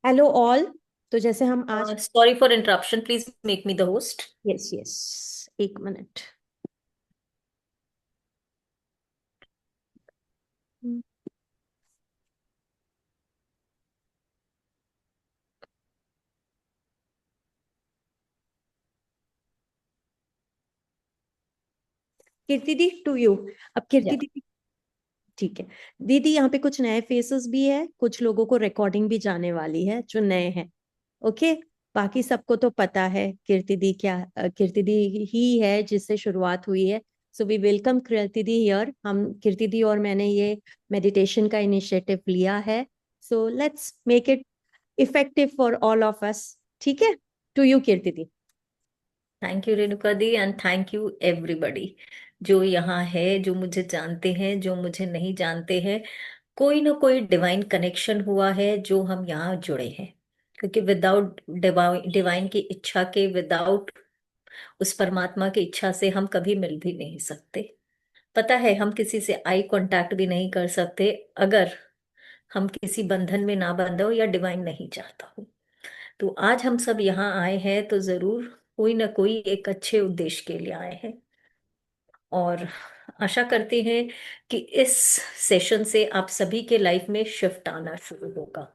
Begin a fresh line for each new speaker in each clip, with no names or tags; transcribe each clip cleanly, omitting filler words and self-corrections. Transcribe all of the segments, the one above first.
Hello all. तो जैसे हम आज
Sorry for interruption. Please make me the host.
Yes yes, एक minute. Kirti di to you. अब कीर्ति
Yeah.
दी, ठीक है। दीदी यहाँ पे कुछ नए फेसेस भी है, कुछ लोगों को रिकॉर्डिंग भी जाने वाली है जो नए हैं। ओके। बाकी सबको तो पता है कीर्ति दी क्या, कीर्ति दी ही है जिससे शुरुआत हुई है। So we welcome Kirti di here. हम कीर्ति दी और मैंने ये मेडिटेशन का इनिशिएटिव लिया है। So let's make it effective for all of us. ठीक है। To you Kirti di.
Thank you, Renuka di, and thank you everybody जो यहाँ है, जो मुझे जानते हैं, जो मुझे नहीं जानते हैं। कोई ना कोई डिवाइन कनेक्शन हुआ है जो हम यहाँ जुड़े हैं, क्योंकि विदाउट डिवाइन की इच्छा के, विदाउट उस परमात्मा की इच्छा से हम कभी मिल भी नहीं सकते। पता है, हम किसी से आई कांटेक्ट भी नहीं कर सकते अगर हम किसी बंधन में ना बंधे हो या डिवाइन नहीं चाहता हो। तो आज हम सब यहाँ आए हैं तो जरूर कोई ना कोई एक अच्छे उद्देश्य के लिए आए हैं। और आशा करते हैं कि इस सेशन से आप सभी के लाइफ में शिफ्ट आना शुरू होगा।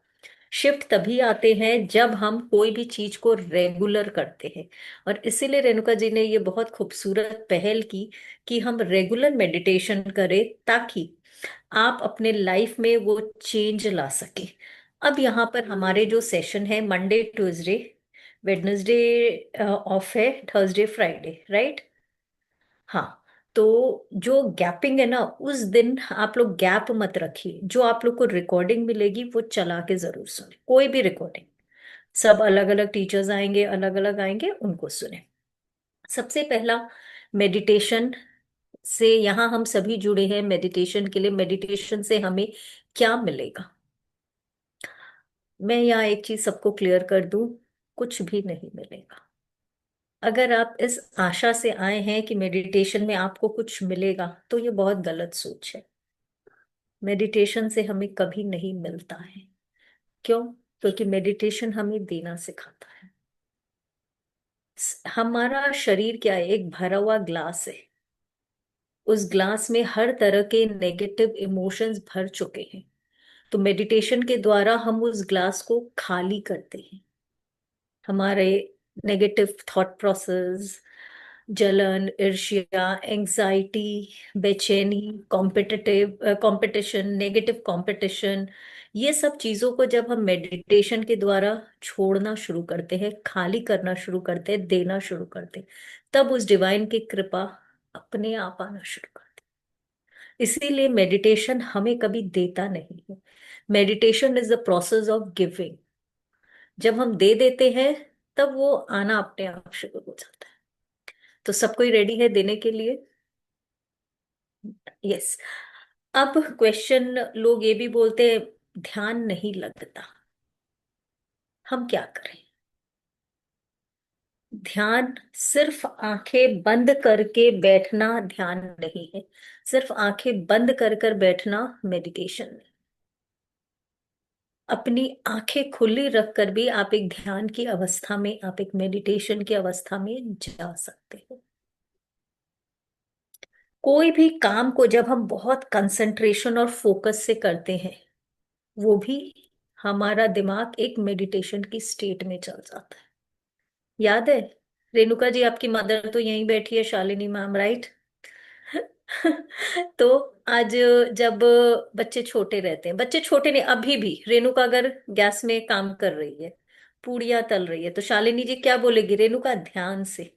शिफ्ट तभी आते हैं जब हम कोई भी चीज को रेगुलर करते हैं। और इसीलिए रेणुका जी ने ये बहुत खूबसूरत पहल की कि हम रेगुलर मेडिटेशन करें, ताकि आप अपने लाइफ में वो चेंज ला सके। अब यहाँ पर हमारे जो सेशन है, मंडे ट्यूसडे वेडनेसडे ऑफ है, थर्सडे फ्राइडे, राइट? हाँ। तो जो गैपिंग है ना, उस दिन आप लोग गैप मत रखिए। जो आप लोग को रिकॉर्डिंग मिलेगी वो चला के जरूर सुने, कोई भी रिकॉर्डिंग। सब अलग अलग टीचर्स आएंगे, अलग अलग आएंगे, उनको सुने। सबसे पहला, मेडिटेशन से यहाँ हम सभी जुड़े हैं मेडिटेशन के लिए। मेडिटेशन से हमें क्या मिलेगा? मैं यहाँ एक चीज सबको क्लियर कर दूं, कुछ भी नहीं मिलेगा। अगर आप इस आशा से आए हैं कि मेडिटेशन में आपको कुछ मिलेगा, तो ये बहुत गलत सोच है। मेडिटेशन से हमें कभी नहीं मिलता है। क्यों? क्योंकि मेडिटेशन हमें देना सिखाता है। हमारा शरीर क्या है? एक भरा हुआ ग्लास है। उस ग्लास में हर तरह के नेगेटिव इमोशंस भर चुके हैं। तो मेडिटेशन के द्वारा हम उस ग्लास को खाली करते हैं। हमारे नेगेटिव थॉट प्रोसेस, जलन, ईर्ष्या, एंजाइटी, बेचैनी, कंपटीशन, नेगेटिव कंपटीशन, ये सब चीजों को जब हम मेडिटेशन के द्वारा छोड़ना शुरू करते हैं, खाली करना शुरू करते हैं, देना शुरू करते हैं, तब उस डिवाइन की कृपा अपने आप आना शुरू करती है। इसीलिए मेडिटेशन हमें कभी देता नहीं है। Meditation is the process of giving. जब हम दे देते हैं, तब वो आना अपने आप शुरू हो जाता है। तो सब कोई रेडी है देने के लिए? यस। अब क्वेश्चन, लोग ये भी बोलते हैं ध्यान नहीं लगता। हम क्या करें? ध्यान सिर्फ आंखें बंद करके बैठना ध्यान नहीं है। सिर्फ आंखें बंद कर कर बैठना मेडिटेशन नहीं। अपनी आंखें खुली रखकर भी आप एक ध्यान की अवस्था में, आप एक मेडिटेशन की अवस्था में जा सकते हो। कोई भी काम को जब हम बहुत कंसंट्रेशन और फोकस से करते हैं, वो भी हमारा दिमाग एक मेडिटेशन की स्टेट में चल जाता है। याद है? रेणुका जी, आपकी मदर तो यहीं बैठी है, शालिनी मैम, राइट? तो आज, जब बच्चे छोटे रहते हैं, बच्चे छोटे नहीं, अभी भी रेणुका अगर गैस में काम कर रही है, पूड़ियाँ तल रही है, तो शालिनी जी क्या बोलेगी? रेणुका ध्यान से,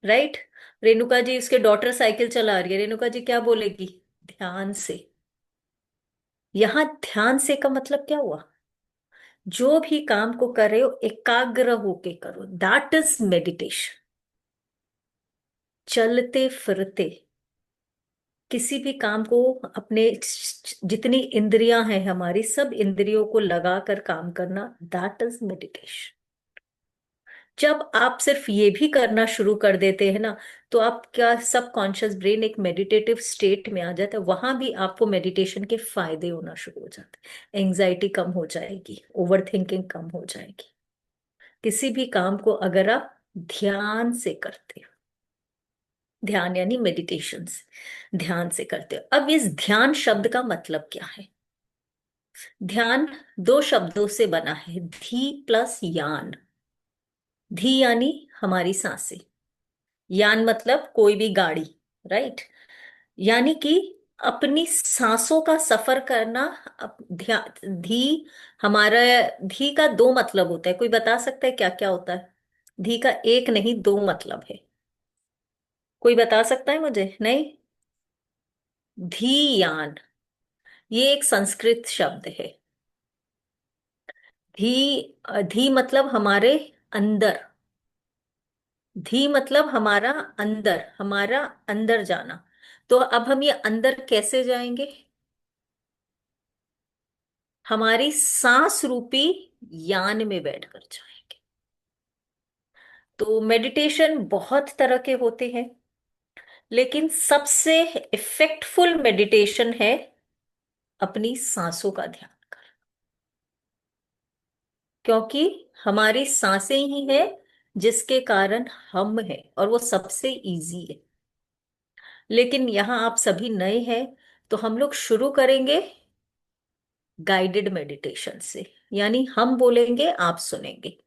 राइट? रेणुका जी, उसके डॉटर साइकिल चला रही है, रेणुका जी क्या बोलेगी? ध्यान से। यहां ध्यान से का मतलब क्या हुआ? जो भी काम को कर रहे हो, एकाग्र होके करो, दैट इज मेडिटेशन। चलते फिरते किसी भी काम को, अपने जितनी इंद्रियां हैं हमारी, सब इंद्रियों को लगाकर काम करना, दैट इज मेडिटेशन। जब आप सिर्फ ये भी करना शुरू कर देते हैं ना, तो आपका सबकॉन्शियस ब्रेन एक मेडिटेटिव स्टेट में आ जाता है। वहां भी आपको मेडिटेशन के फायदे होना शुरू हो जाते हैं। एंजाइटी कम हो जाएगी, ओवर थिंकिंग कम हो जाएगी। किसी भी काम को अगर आप ध्यान से करते हो, ध्यान यानी मेडिटेशन से, ध्यान से करते हो। अब इस ध्यान शब्द का मतलब क्या है? ध्यान दो शब्दों से बना है, धी प्लस यान। धी यानी हमारी सांसें, यान मतलब कोई भी गाड़ी, राइट। यानी कि अपनी सांसों का सफर करना। धी हमारा, धी का दो मतलब होता है। कोई बता सकता है क्या क्या होता है? धी का एक नहीं दो मतलब है। कोई बता सकता है मुझे? नहीं। धीयान, ये एक संस्कृत शब्द है। धी मतलब हमारे अंदर। धी मतलब हमारा अंदर, हमारा अंदर जाना। तो अब हम ये अंदर कैसे जाएंगे? हमारी सांस रूपी यान में बैठकर जाएंगे। तो मेडिटेशन बहुत तरह के होते हैं, लेकिन सबसे इफेक्टफुल मेडिटेशन है अपनी सांसों का ध्यान कर। क्योंकि हमारी सांसें ही है जिसके कारण हम हैं, और वो सबसे इजी है। लेकिन यहाँ आप सभी नए हैं, तो हम लोग शुरू करेंगे गाइडेड मेडिटेशन से। यानी हम बोलेंगे, आप सुनेंगे,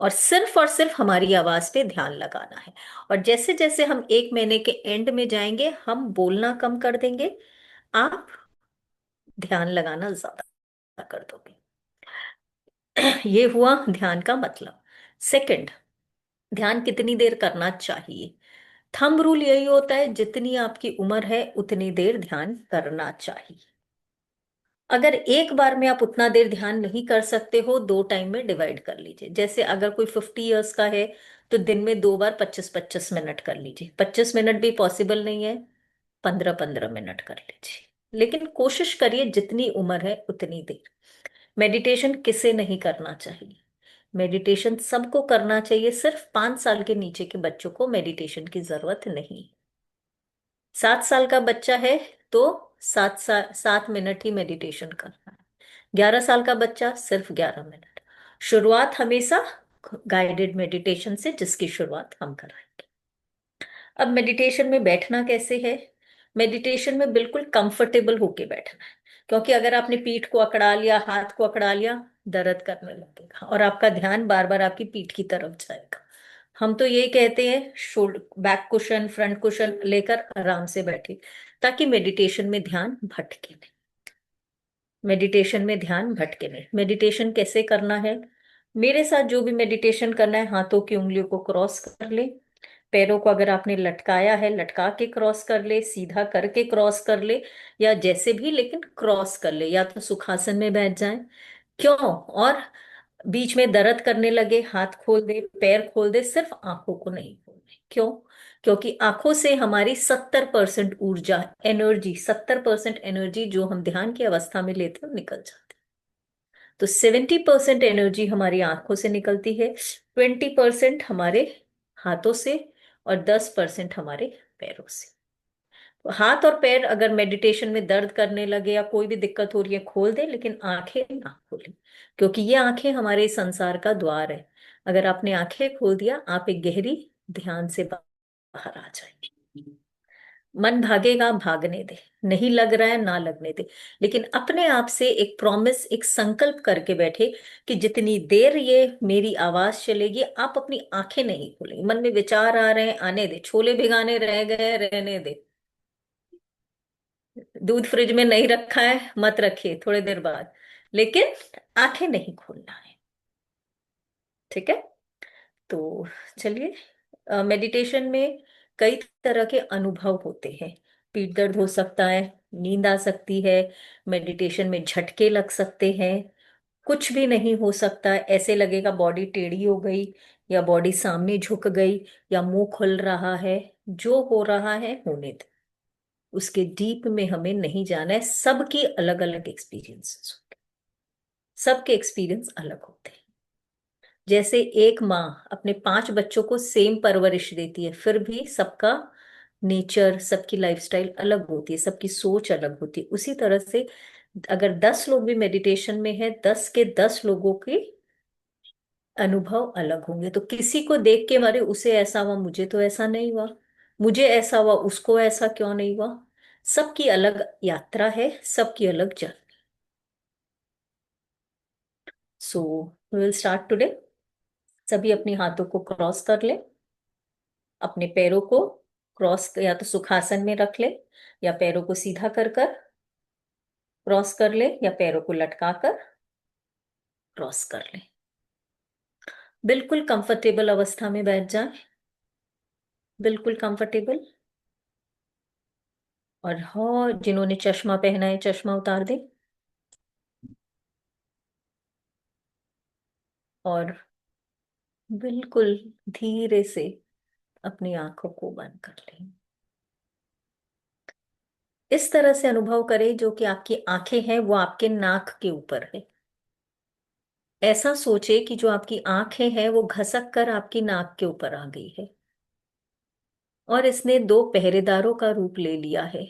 और सिर्फ हमारी आवाज पे ध्यान लगाना है। और जैसे जैसे हम 1 महीने के एंड में जाएंगे, हम बोलना कम कर देंगे, आप ध्यान लगाना ज्यादा कर दोगे। ये हुआ ध्यान का मतलब। सेकंड, ध्यान कितनी देर करना चाहिए? थंब रूल यही होता है, जितनी आपकी उम्र है उतनी देर ध्यान करना चाहिए। अगर एक बार में आप उतना देर ध्यान नहीं कर सकते हो, 2 टाइम में डिवाइड कर लीजिए। जैसे अगर कोई 50 ईयर्स का है, तो दिन में 2 बार 25-25 मिनट कर लीजिए। 25 मिनट भी पॉसिबल नहीं है, 15-15 मिनट कर लीजिए। लेकिन कोशिश करिए जितनी उम्र है उतनी देर। मेडिटेशन किसे नहीं करना चाहिए? मेडिटेशन सबको करना चाहिए। सिर्फ 5 साल के नीचे के बच्चों को मेडिटेशन की जरूरत नहीं। 7 साल का बच्चा है तो 7 मिनट ही मेडिटेशन करना है। 11 साल का बच्चा सिर्फ 11 मिनट। शुरुआत हमेशा गाइडेड मेडिटेशन से, जिसकी शुरुआत हम कराएंगे। अब मेडिटेशन में बैठना कैसे है? मेडिटेशन में बिल्कुल कंफर्टेबल होके बैठना है। क्योंकि अगर आपने पीठ को अकड़ा लिया, हाथ को अकड़ा लिया, दर्द करने लगेगा और आपका ध्यान बार बार आपकी पीठ की तरफ जाएगा। हम तो यही कहते हैं, shoulder, back cushion, front cushion लेकर आराम से बैठे, ताकि मेडिटेशन में ध्यान भटके नहीं। मेडिटेशन में ध्यान भटके नहीं। मेडिटेशन कैसे करना है? मेरे साथ जो भी मेडिटेशन करना है, हाथों की उंगलियों को क्रॉस कर ले। पैरों को अगर आपने लटकाया है, लटका के क्रॉस कर ले, सीधा करके क्रॉस कर ले, या जैसे भी, लेकिन क्रॉस कर ले। या तो सुखासन में बैठ जाए। क्यों? और बीच में दर्द करने लगे, हाथ खोल दे, पैर खोल दे, सिर्फ आंखों को नहीं खोलने। क्यों? क्योंकि आंखों से हमारी 70% ऊर्जा, एनर्जी, 70% एनर्जी जो हम ध्यान की अवस्था में लेते हैं वो निकल जाती है। तो 70% एनर्जी हमारी आंखों से निकलती है, 20% हमारे हाथों से, और 10% हमारे पैरों से। तो हाथ और पैर अगर मेडिटेशन में दर्द करने लगे या कोई भी दिक्कत हो रही है, खोल दे, लेकिन आंखें ना खोलें। क्योंकि ये आंखें हमारे संसार का द्वार है। अगर आपने आंखें खोल दिया, आप एक गहरी ध्यान से बाहर आ जाएंगे। मन भागेगा, भागने दे। नहीं लग रहा है, ना लगने दे। लेकिन अपने आप से एक प्रॉमिस, एक संकल्प करके बैठे कि जितनी देर ये मेरी आवाज चलेगी, आप अपनी आंखें नहीं खोलेंगे। मन में विचार आ रहे हैं, आने दे। छोले भिगाने रह गए, रहने दे। दूध फ्रिज में नहीं रखा है, मत रखिए थोड़ी देर बाद। लेकिन आंखें नहीं खोलना है। ठीक है? तो चलिए, मेडिटेशन में कई तरह के अनुभव होते हैं। पीठ दर्द हो सकता है, नींद आ सकती है, मेडिटेशन में झटके लग सकते हैं, कुछ भी नहीं हो सकता है। ऐसे लगेगा बॉडी टेढ़ी हो गई, या बॉडी सामने झुक गई, या मुंह खुल रहा है। जो हो रहा है होने दे, उसके डीप में हमें नहीं जाना है। सबकी अलग अलग एक्सपीरियंसेस होते हैं, सबके एक्सपीरियंस अलग होते हैं। जैसे एक माँ अपने 5 बच्चों को सेम परवरिश देती है, फिर भी सबका नेचर, सबकी लाइफस्टाइल अलग होती है, सबकी सोच अलग होती है। उसी तरह से अगर 10 लोग भी मेडिटेशन में है, 10 के 10 लोगों के अनुभव अलग होंगे। तो किसी को देख के मारे उसे ऐसा हुआ, मुझे तो ऐसा नहीं हुआ, मुझे ऐसा हुआ, उसको ऐसा क्यों नहीं हुआ। सबकी अलग यात्रा है, सबकी अलग journey. So will start today. सभी अपने हाथों को क्रॉस कर ले, अपने पैरों को क्रॉस, या तो सुखासन में रख ले, या पैरों को सीधा कर कर क्रॉस कर ले, या पैरों को लटका कर क्रॉस कर ले। बिल्कुल कंफर्टेबल अवस्था में बैठ जाए, बिल्कुल कंफर्टेबल। और हो, जिन्होंने चश्मा पहना है चश्मा उतार दे, और बिल्कुल धीरे से अपनी आंखों को बंद कर लें। इस तरह से अनुभव करें जो कि आपकी आंखें हैं वो आपके नाक के ऊपर है। ऐसा सोचे कि जो आपकी आंखें हैं वो घसक कर आपकी नाक के ऊपर आ गई है, और इसने 2 पहरेदारों का रूप ले लिया है।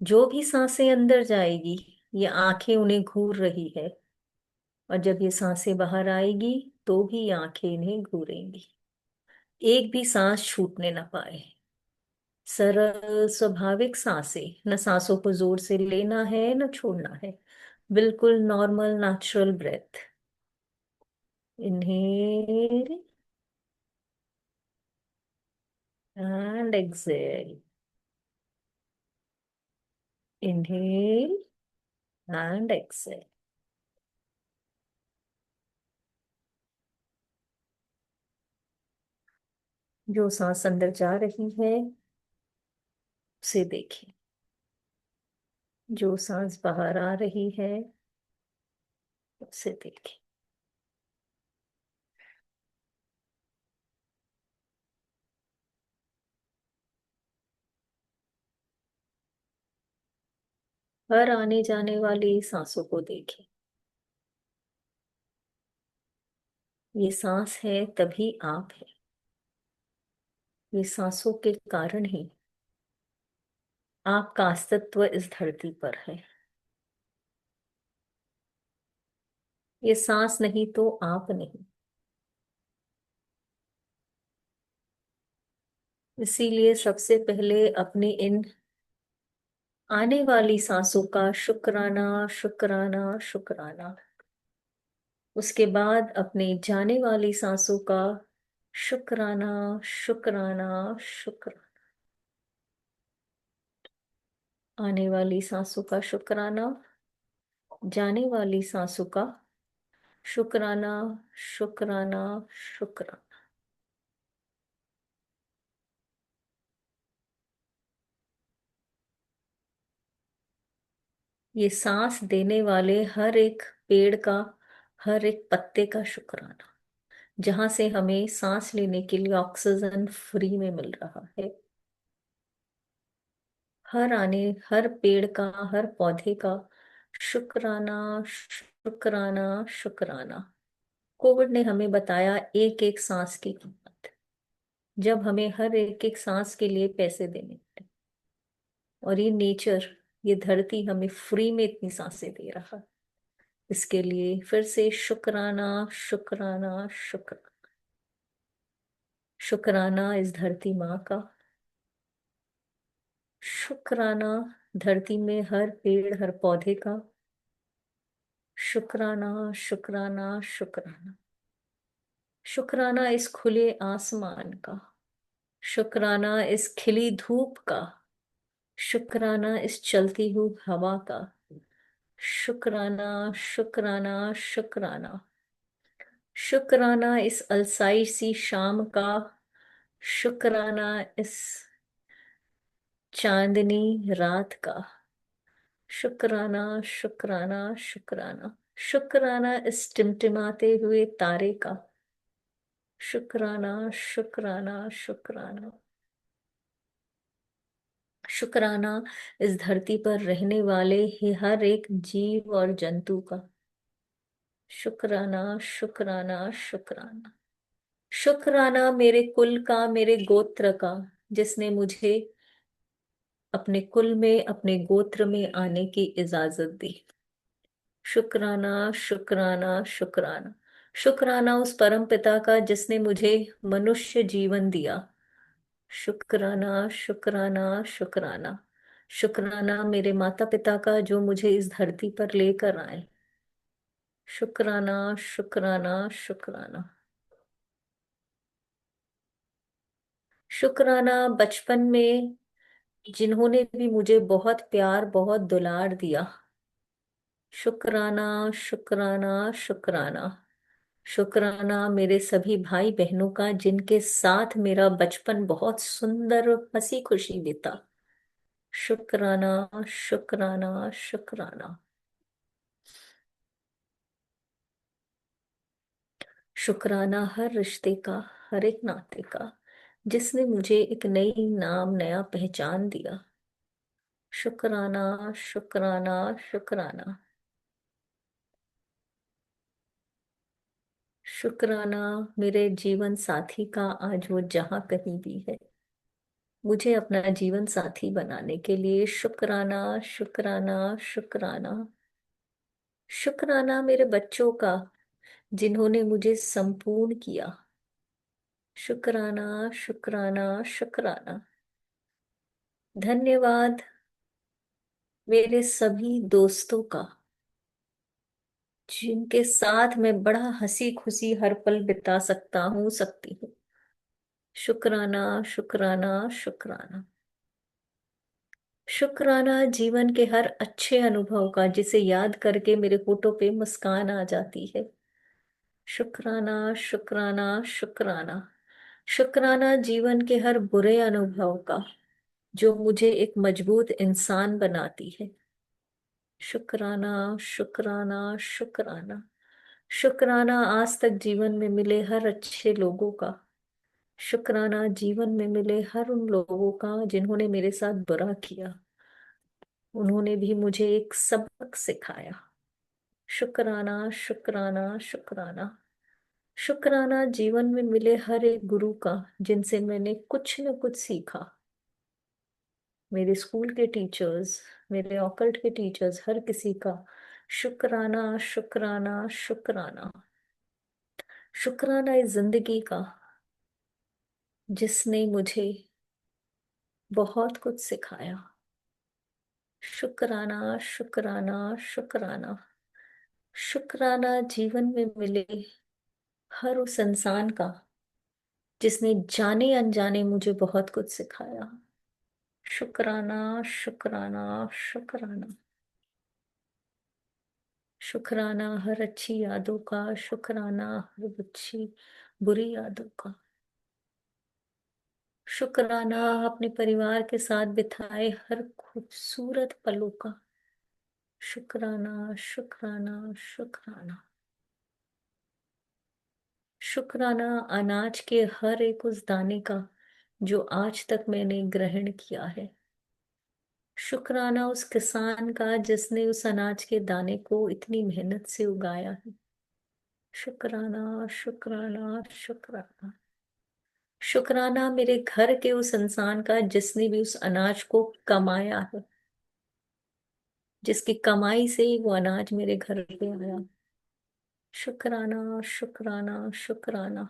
जो भी सांसें अंदर जाएगी, ये आंखें उन्हें घूर रही है, और जब ये सांसें बाहर आएगी तो भी ये आंखें इन्हें घूरेंगी। एक भी सांस छूटने ना पाए। सरल स्वाभाविक सांसें, न सांसों को जोर से लेना है न छोड़ना है। बिल्कुल normal natural breath. Inhale and exhale. Inhale and exhale. जो सांस अंदर जा रही है उसे देखिए, जो सांस बाहर आ रही है उसे देखिए। हर आने जाने वाली सांसों को देखिए। ये सांस है तभी आप है। ये सांसों के कारण ही आपका अस्तित्व इस धरती पर है। ये सांस नहीं तो आप नहीं। इसीलिए सबसे पहले अपनी इन आने वाली सांसों का शुक्राना, शुक्राना, शुक्राना। उसके बाद अपनी जाने वाली सांसों का शुक्राना, शुक्राना, शुक्राना। आने वाली सांसों का शुक्राना, जाने वाली सांसों का शुक्राना, शुक्राना, शुक्राना। ये सांस देने वाले हर एक पेड़ का, हर एक पत्ते का शुक्राना, जहां से हमें सांस लेने के लिए ऑक्सीजन फ्री में मिल रहा है। हर पेड़ का, हर पौधे का शुक्राना, शुक्राना, शुक्राना। कोविड ने हमें बताया एक एक सांस की कीमत, जब हमें हर एक एक सांस के लिए पैसे देने पड़े। और ये नेचर, ये धरती हमें फ्री में इतनी सांसें दे रहा है। इसके लिए फिर से शुक्राना, शुक्राना, शुक्राना। शुक्राना इस धरती माँ का। शुक्राना धरती में हर पेड़, हर पौधे का। शुक्राना, शुक्राना, शुक्राना। शुक्राना इस खुले आसमान का। शुक्राना इस खिली धूप का। शुक्राना इस चलती हुई हवा का। शुक्राना, शुक्राना, शुक्राना। शुक्राना इस अलसाई सी शाम का। शुक्राना इस चांदनी रात का। शुक्राना, शुक्राना, शुक्राना। शुक्राना इस टिमटिमाते हुए तारे का। शुक्राना, शुक्राना, शुक्राना। शुक्राना इस धरती पर रहने वाले ही हर एक जीव और जंतु का। शुक्राना, शुक्राना, शुक्राना। शुक्राना मेरे कुल का, मेरे गोत्र का, जिसने मुझे अपने कुल में, अपने गोत्र में आने की इजाजत दी। शुक्राना, शुक्राना, शुक्राना। शुक्राना उस परम पिता का जिसने मुझे मनुष्य जीवन दिया। शुक्राना, शुक्राना, शुक्राना। शुक्राना मेरे माता पिता का जो मुझे इस धरती पर लेकर आए। शुक्राना, शुक्राना, शुक्राना। शुक्राना बचपन में जिन्होंने भी मुझे बहुत प्यार, बहुत दुलार दिया। शुक्राना, शुक्राना, शुक्राना। शुक्राना मेरे सभी भाई बहनों का जिनके साथ मेरा बचपन बहुत सुंदर हंसी खुशी बीता। शुक्राना, शुक्राना, शुक्राना। शुक्राना हर रिश्ते का, हर एक नाते का, जिसने मुझे एक नई नाम, नया पहचान दिया। शुक्राना, शुक्राना, शुक्राना। शुक्राना मेरे जीवन साथी का, आज वो जहां कहीं भी है, मुझे अपना जीवन साथी बनाने के लिए। शुक्राना, शुक्राना, शुक्राना। शुक्राना मेरे बच्चों का जिन्होंने मुझे संपूर्ण किया। शुक्राना, शुक्राना, शुक्राना। धन्यवाद मेरे सभी दोस्तों का जिनके साथ मैं बड़ा हंसी खुशी हर पल बिता सकता हूँ, सकती हूँ। शुक्राना, शुक्राना, शुक्राना। शुक्राना जीवन के हर अच्छे अनुभव का जिसे याद करके मेरे होठों पे मुस्कान आ जाती है। शुक्राना, शुक्राना, शुक्राना। शुक्राना जीवन के हर बुरे अनुभव का जो मुझे एक मजबूत इंसान बनाती है। शुक्राना, शुक्राना, शुक्राना। शुक्राना आज तक जीवन में मिले हर अच्छे लोगों का। शुक्राना जीवन में मिले हर उन लोगों का जिन्होंने मेरे साथ बुरा किया, उन्होंने भी मुझे एक सबक सिखाया। शुक्राना, शुक्राना, शुक्राना। शुक्राना जीवन में मिले हर एक गुरु का जिनसे मैंने कुछ न कुछ सीखा। मेरे स्कूल के टीचर्स, मेरे ऑकल्ट के टीचर्स, हर किसी का शुक्राना, शुक्राना, शुक्राना। शुक्राना इस जिंदगी का जिसने मुझे बहुत कुछ सिखाया। शुक्राना, शुक्राना, शुक्राना। शुक्राना जीवन में मिले हर उस इंसान का जिसने जाने अनजाने मुझे बहुत कुछ सिखाया। शुक्राना, शुक्राना, शुक्राना। शुक्राना हर अच्छी यादों का, शुक्राना हर अच्छी बुरी यादों का। शुक्राना अपने परिवार के साथ बिताए हर खूबसूरत पलों का। शुक्राना, शुक्राना, शुक्राना। शुक्राना अनाज के हर एक उस दाने का जो आज तक मैंने ग्रहण किया है। शुक्राना उस किसान का जिसने उस अनाज के दाने को इतनी मेहनत से उगाया है। शुक्राना, शुक्राना, शुक्राना। शुक्राना मेरे घर के उस इंसान का जिसने भी उस अनाज को कमाया है, जिसकी कमाई से ही वो अनाज मेरे घर पे आया। शुक्राना, शुक्राना, शुक्राना।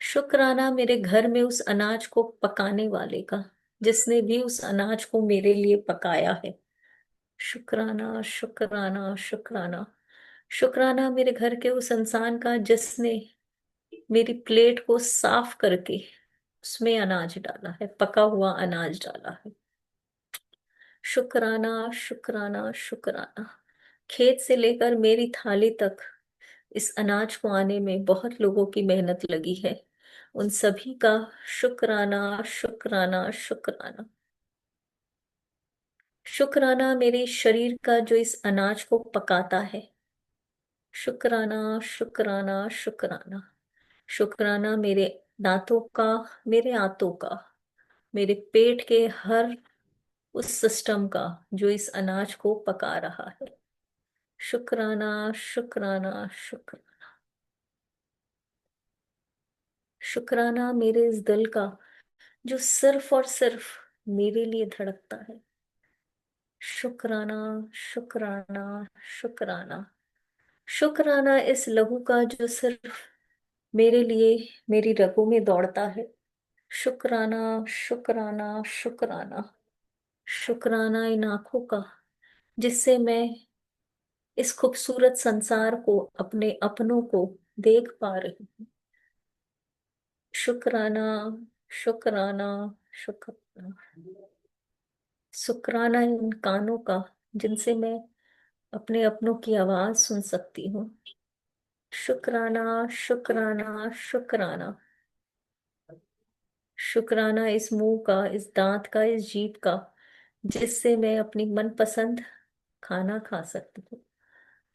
शुक्राना मेरे घर में उस अनाज को पकाने वाले का जिसने भी उस अनाज को मेरे लिए पकाया है। शुक्राना, शुक्राना, शुक्राना। शुक्राना मेरे घर के उस इंसान का जिसने मेरी प्लेट को साफ करके उसमें अनाज डाला है, पका हुआ अनाज डाला है। शुक्राना, शुक्राना, शुक्राना। खेत से लेकर मेरी थाली तक इस अनाज को आने में बहुत लोगों की मेहनत लगी है। उन सभी का शुक्राना, शुक्राना, शुक्राना। शुक्राना मेरे शरीर का जो इस अनाज को पकाता है। शुक्राना, शुक्राना, शुक्राना। शुक्राना मेरे दांतों का, मेरे आंतों का, मेरे पेट के हर उस सिस्टम का जो इस अनाज को पका रहा है। शुक्राना, शुक्राना, शुक्राना। शुक्राना मेरे इस दिल का, जो सिर्फ और सिर्फ मेरे लिए धड़कता है। शुक्राना, शुक्राना, शुक्राना। शुक्राना इस लहू का, जो सिर्फ मेरे लिए मेरी रगों में दौड़ता है। शुक्राना, शुक्राना, शुक्राना। शुक्राना इन आंखों का, जिससे मैं इस खूबसूरत संसार को, अपने अपनों को देख पा रही हूँ। शुक्राना, शुक्राना, शुक्राना। शुक्राना इन कानों का, जिनसे मैं अपने अपनों की आवाज सुन सकती हूँ। शुक्राना, शुक्राना, शुक्राना। शुक्राना इस मुंह का, इस दांत का, इस जीभ का, जिससे मैं अपनी मनपसंद खाना खा सकती हूँ।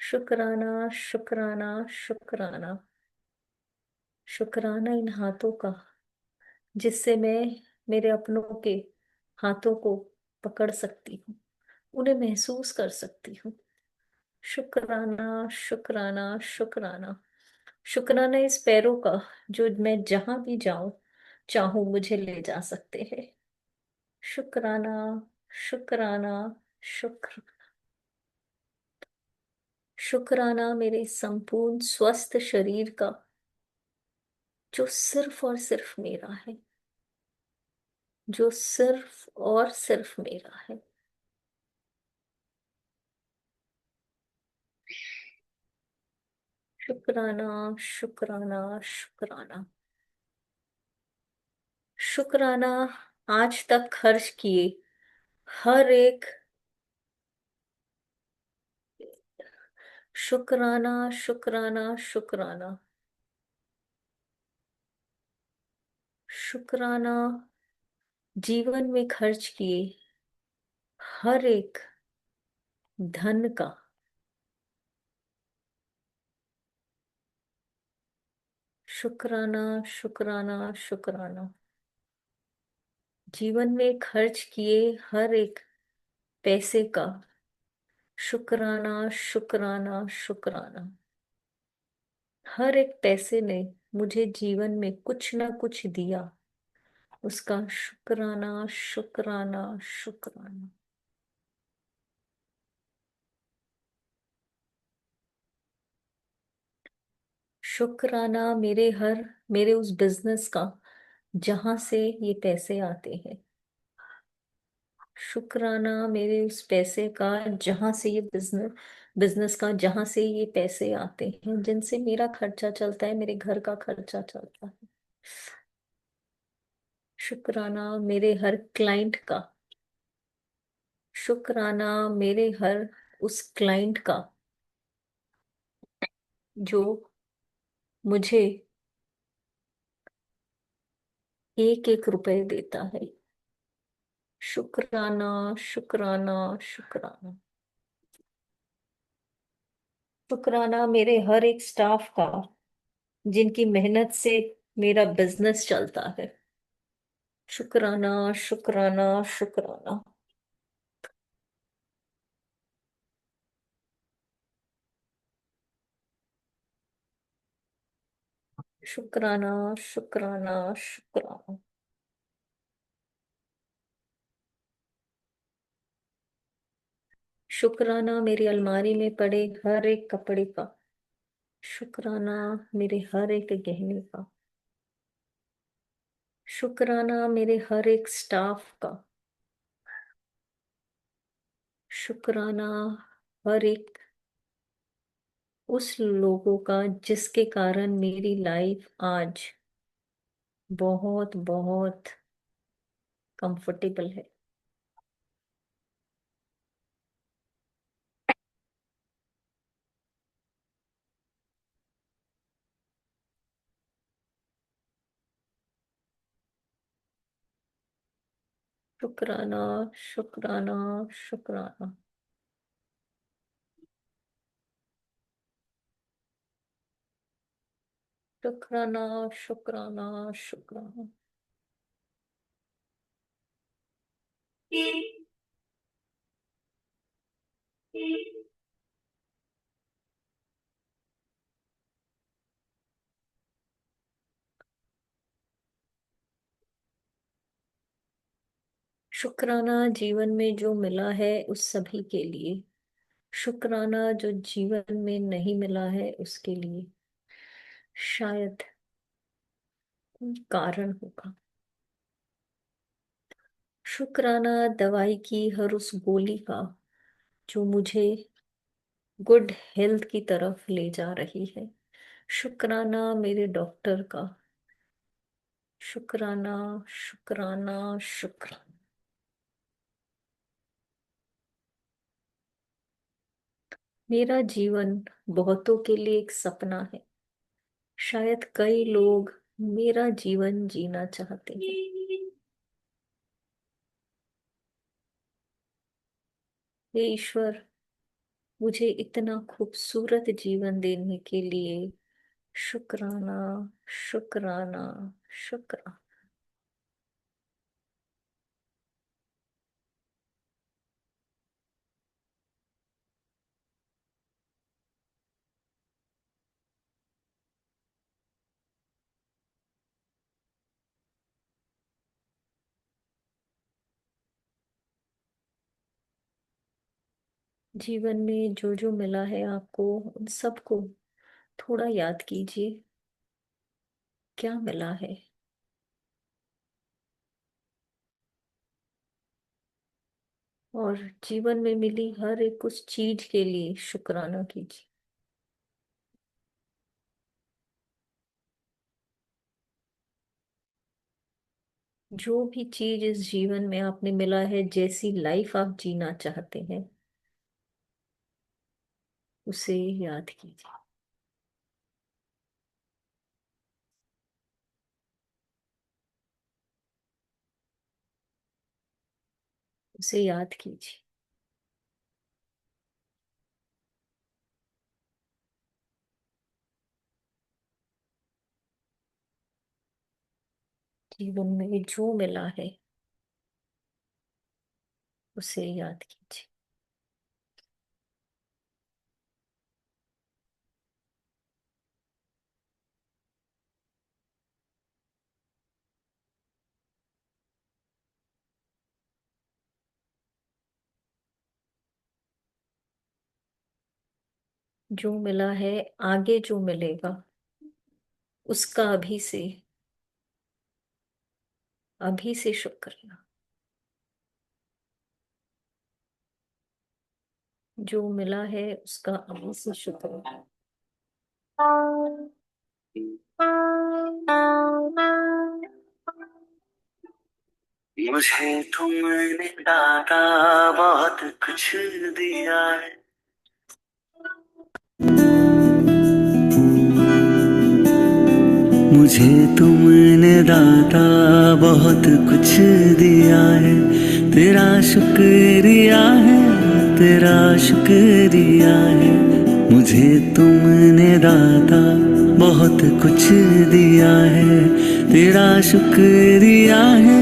शुक्राना, शुक्राना, शुक्राना। शुक्राना इन हाथों का, जिससे मैं मेरे अपनों के हाथों को पकड़ सकती हूँ, उन्हें महसूस कर सकती हूँ। शुक्राना, शुक्राना, शुक्राना। शुक्राना इस पैरों का, जो मैं जहां भी जाऊं चाहूं मुझे ले जा सकते हैं। शुक्राना, शुक्राना, शुक्र। शुक्राना मेरे संपूर्ण स्वस्थ शरीर का, जो सिर्फ और सिर्फ मेरा है, जो सिर्फ और सिर्फ मेरा है। शुक्राना, शुक्राना, शुक्राना। शुक्राना आज तक खर्च किए हर एक। शुक्राना, शुक्राना, शुक्राना। शुक्राना जीवन में खर्च किए हर एक धन का। शुक्राना, शुक्राना, शुक्राना। जीवन में खर्च किए हर एक पैसे का। शुक्राना, शुक्राना, शुक्राना। हर एक पैसे ने मुझे जीवन में कुछ ना कुछ दिया, उसका शुक्राना, शुक्राना, शुक्राना। शुक्राना मेरे उस बिजनेस का, जहां से ये पैसे आते हैं। शुक्राना मेरे उस पैसे का, जहां से ये बिजनेस बिजनेस का, जहां से ये पैसे आते हैं, जिनसे मेरा खर्चा चलता है, मेरे घर का खर्चा चलता है। शुक्राना मेरे हर क्लाइंट का। शुक्राना मेरे हर उस क्लाइंट का, जो मुझे एक एक रुपए देता है। शुक्राना, शुक्राना, शुक्राना। शुक्राना मेरे हर एक स्टाफ का, जिनकी मेहनत से मेरा बिजनेस चलता है। शुक्राना, शुक्राना, शुक्राना। शुक्राना, शुक्राना, शुक्राना। शुक्राना मेरी अलमारी में पड़े हर एक कपड़े का। शुक्राना मेरे हर एक गहने का। शुक्राना मेरे हर एक स्टाफ का। शुक्राना हर एक उस लोगों का, जिसके कारण मेरी लाइफ आज बहुत बहुत कंफर्टेबल है। शुक्राना, शुक्राना, शुक्राना। शुक्राना, शुक्राना, शुक्राना। शुक्राना जीवन में जो मिला है उस सभी के लिए, शुक्राना जो जीवन में नहीं मिला है उसके लिए। शायद कोई कारण होगा। शुक्राना दवाई की हर उस गोली का जो मुझे गुड हेल्थ की तरफ ले जा रही है। शुक्राना मेरे डॉक्टर का। शुक्राना, शुक्राना, शुक्राना। मेरा जीवन बहुतों के लिए एक सपना है। शायद कई लोग मेरा जीवन जीना चाहते हैं। हे ईश्वर, मुझे इतना खूबसूरत जीवन देने के लिए शुक्राना, शुक्राना, शुक्राना। जीवन में जो जो मिला है आपको, उन सबको थोड़ा याद कीजिए। क्या मिला है? और जीवन में मिली हर एक उस चीज के लिए शुक्राना कीजिए। जो भी चीज इस जीवन में आपने मिला है, जैसी लाइफ आप जीना चाहते हैं, उसे याद कीजिए। उसे याद कीजिए। जीवन में जो मिला है उसे याद कीजिए। जो मिला है, आगे जो मिलेगा, उसका अभी से शुक्रिया। जो मिला है उसका अभी से शुक्रिया।
मुझे तुमने दाता बहुत कुछ दिया है। मुझे तुमने दाता बहुत कुछ दिया है। तेरा शुक्रिया है, तेरा शुक्रिया है। मुझे तुमने दाता बहुत कुछ दिया है। तेरा शुक्रिया है,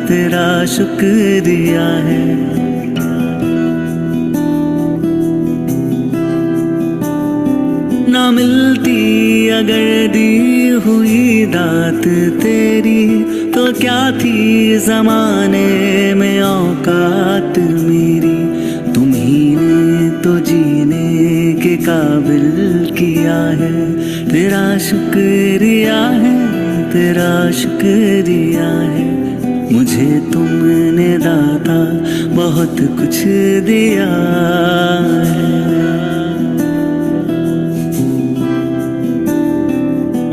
तेरा शुक्रिया है। ना मिलती अगर दी हुई दात तेरी, तो क्या थी जमाने में औकात मेरी। तुम्ही ने तो जीने के काबिल किया है। तेरा शुक्रिया है, तेरा शुक्रिया है। मुझे तुमने दाता बहुत कुछ दिया है।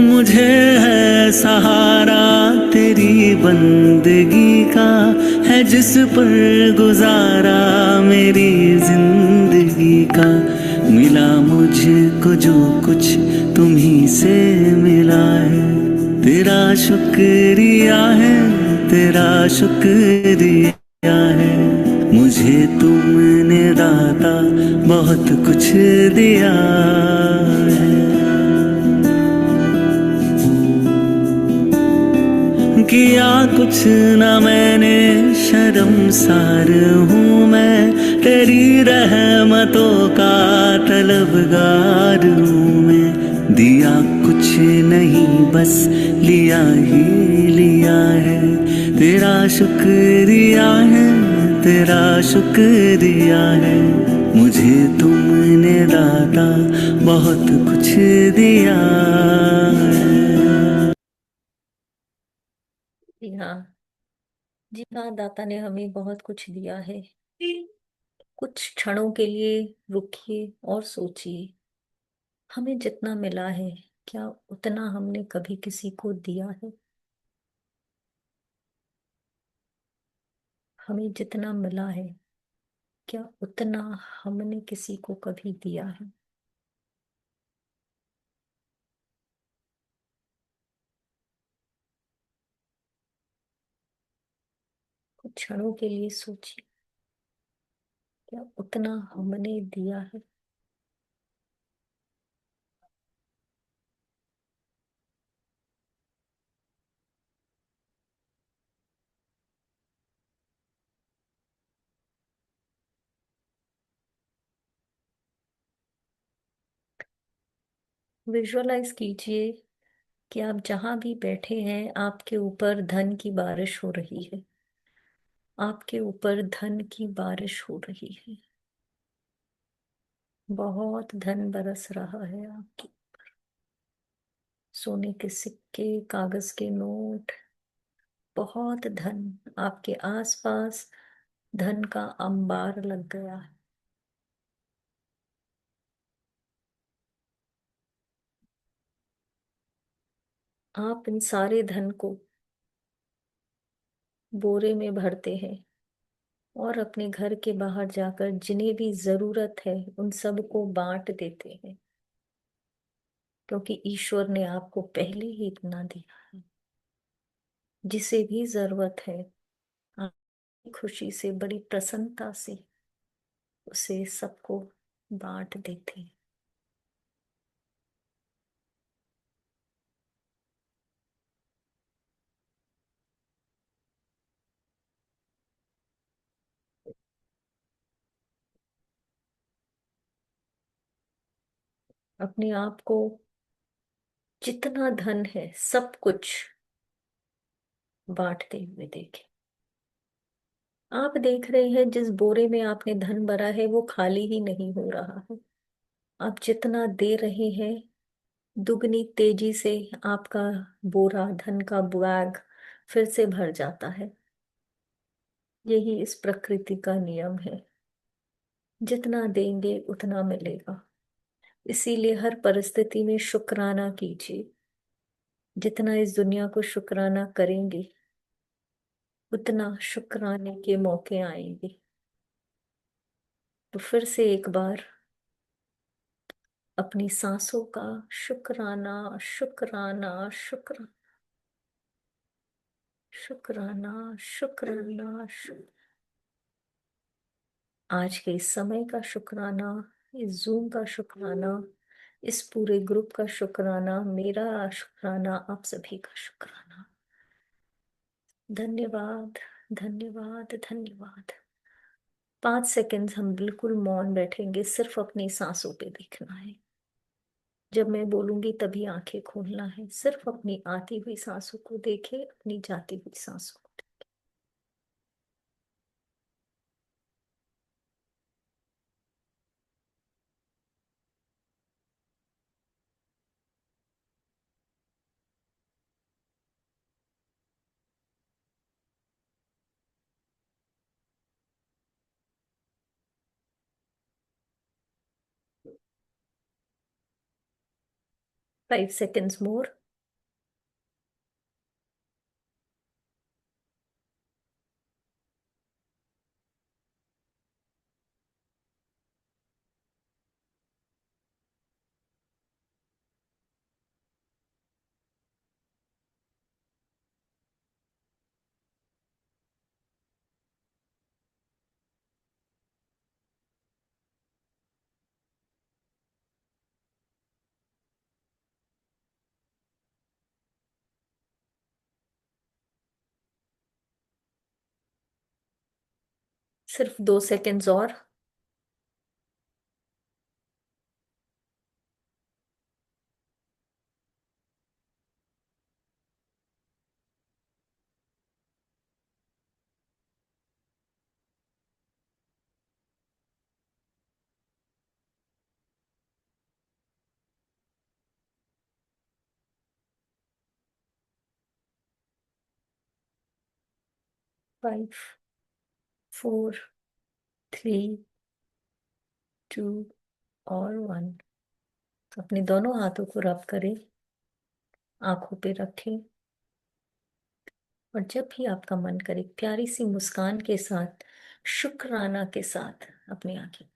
मुझे है सहारा तेरी बंदगी का, है जिस पर गुजारा मेरी जिंदगी का। मिला मुझको जो कुछ तुम्ही से मिला है। तेरा शुक्रिया है, तेरा शुक्रिया है। मुझे तुमने दाता बहुत कुछ दिया है। किया कुछ न मैंने, शर्मसार हूँ मैं। तेरी रहमतों का तलबगार हूँ मैं। दिया कुछ नहीं बस लिया ही लिया है। तेरा शुक्रिया है, तेरा शुक्रिया है, मुझे तुमने दाता बहुत कुछ दिया है।
जी हाँ, जी हाँ, दाता ने हमें बहुत कुछ दिया है। कुछ क्षणों के लिए रुकिए और सोचिए, हमें जितना मिला है, क्या उतना हमने कभी किसी को दिया है? हमें जितना मिला है, क्या उतना हमने किसी को कभी दिया है? कुछ क्षणों के लिए सोचिए, क्या उतना हमने दिया है? विजुअलाइज कीजिए कि आप जहां भी बैठे हैं, आपके ऊपर धन की बारिश हो रही है। आपके ऊपर धन की बारिश हो रही है। बहुत धन बरस रहा है आपकी। सोने के सिक्के, कागज के नोट, बहुत धन आपके आसपास, धन का अंबार लग गया है। आप इन सारे धन को बोरे में भरते हैं और अपने घर के बाहर जाकर जिन्हें भी जरूरत है उन सबको बांट देते हैं, क्योंकि ईश्वर ने आपको पहले ही इतना दिया है। जिसे भी जरूरत है, आप खुशी से, बड़ी प्रसन्नता से उसे सबको बांट देते हैं। अपने आप को जितना धन है सब कुछ बांटते हुए देखें। आप देख रहे हैं जिस बोरे में आपने धन भरा है वो खाली ही नहीं हो रहा है। आप जितना दे रहे हैं, दुगनी तेजी से आपका बोरा, धन का बैग फिर से भर जाता है। यही इस प्रकृति का नियम है। जितना देंगे उतना मिलेगा। इसीलिए हर परिस्थिति में शुक्राना कीजिए। जितना इस दुनिया को शुक्राना करेंगे, उतना शुक्राने के मौके आएंगे। तो फिर से एक बार अपनी सांसों का शुक्राना, शुक्राना, शुक्राना, शुक्राना, आज के इस समय का शुक्राना, इस जूम का शुक्राना, इस पूरे ग्रुप का शुक्राना, मेरा शुक्राना, आप सभी का शुक्राना। धन्यवाद, धन्यवाद, धन्यवाद। 5 सेकंड हम बिल्कुल मौन बैठेंगे, सिर्फ अपनी सांसों पे देखना है। जब मैं बोलूंगी तभी आंखें खोलना है। सिर्फ अपनी आती हुई सांसों को देखे, अपनी जाती हुई सांसों को। 5 seconds मोर। सिर्फ 2 सेकंड्स और। 5, 4, 3, 2 और 1। तो अपने दोनों हाथों को रब करें, आंखों पे रखें, और जब भी आपका मन करे प्यारी सी मुस्कान के साथ, शुक्राना के साथ अपनी आंखें।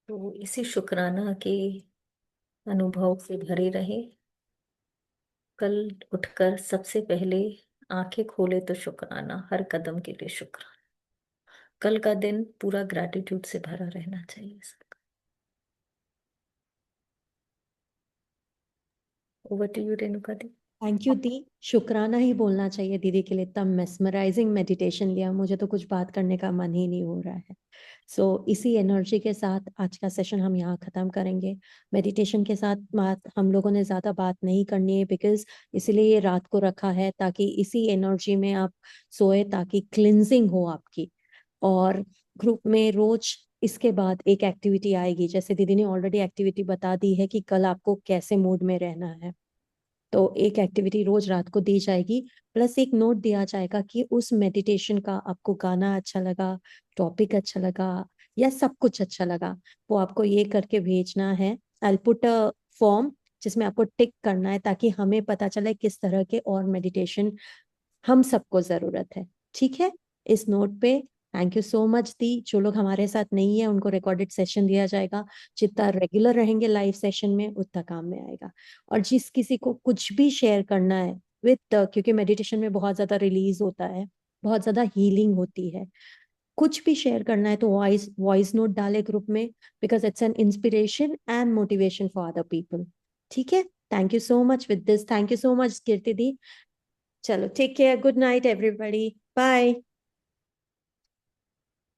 तो इसी शुक्राना के अनुभव से भरे रहे। कल उठकर सबसे पहले आंखें खोले तो शुक्राना, हर कदम के लिए शुक्राना। कल का दिन पूरा ग्रैटिट्यूड से भरा रहना चाहिए सबका। Over to you Renuka di.
Thank you di. शुक्राना ही बोलना चाहिए दीदी के लिए, इतना मेस्मराइजिंग मेडिटेशन लिया, मुझे तो कुछ बात करने का मन ही नहीं हो रहा है। इसी एनर्जी के साथ आज का सेशन हम यहाँ खत्म करेंगे। मेडिटेशन के साथ बात हम लोगों ने ज्यादा बात नहीं करनी है, बिकॉज इसीलिए ये रात को रखा है, ताकि इसी एनर्जी में आप सोए, ताकि क्लिनजिंग हो आपकी। और ग्रुप में रोज इसके बाद एक एक्टिविटी आएगी, जैसे दीदी ने ऑलरेडी एक्टिविटी बता दी है कि कल आपको कैसे मूड में रहना है। तो एक एक्टिविटी रोज रात को दी जाएगी, प्लस एक नोट दिया जाएगा कि उस मेडिटेशन का आपको गाना अच्छा लगा, टॉपिक अच्छा लगा, या सब कुछ अच्छा लगा। वो आपको ये करके भेजना है। आई पुट अ फॉर्म जिसमें आपको टिक करना है, ताकि हमें पता चले किस तरह के और मेडिटेशन हम सबको जरूरत है। ठीक है, इस नोट पे थैंक यू सो मच दी। जो लोग हमारे साथ नहीं है उनको रिकॉर्डेड सेशन दिया जाएगा। जितना रेगुलर रहेंगे लाइव सेशन में उतना काम में आएगा। और जिस किसी को कुछ भी शेयर करना है विद, क्योंकि मेडिटेशन में बहुत ज्यादा रिलीज होता है, बहुत ज्यादा हीलिंग होती है, कुछ भी शेयर करना है तो वॉइस वॉइस नोट डाले ग्रुप में, because it's an inspiration and motivation for other people. ठीक है, thank you so much with this. Thank you so much Kirti di. चलो, take care, good night everybody, bye.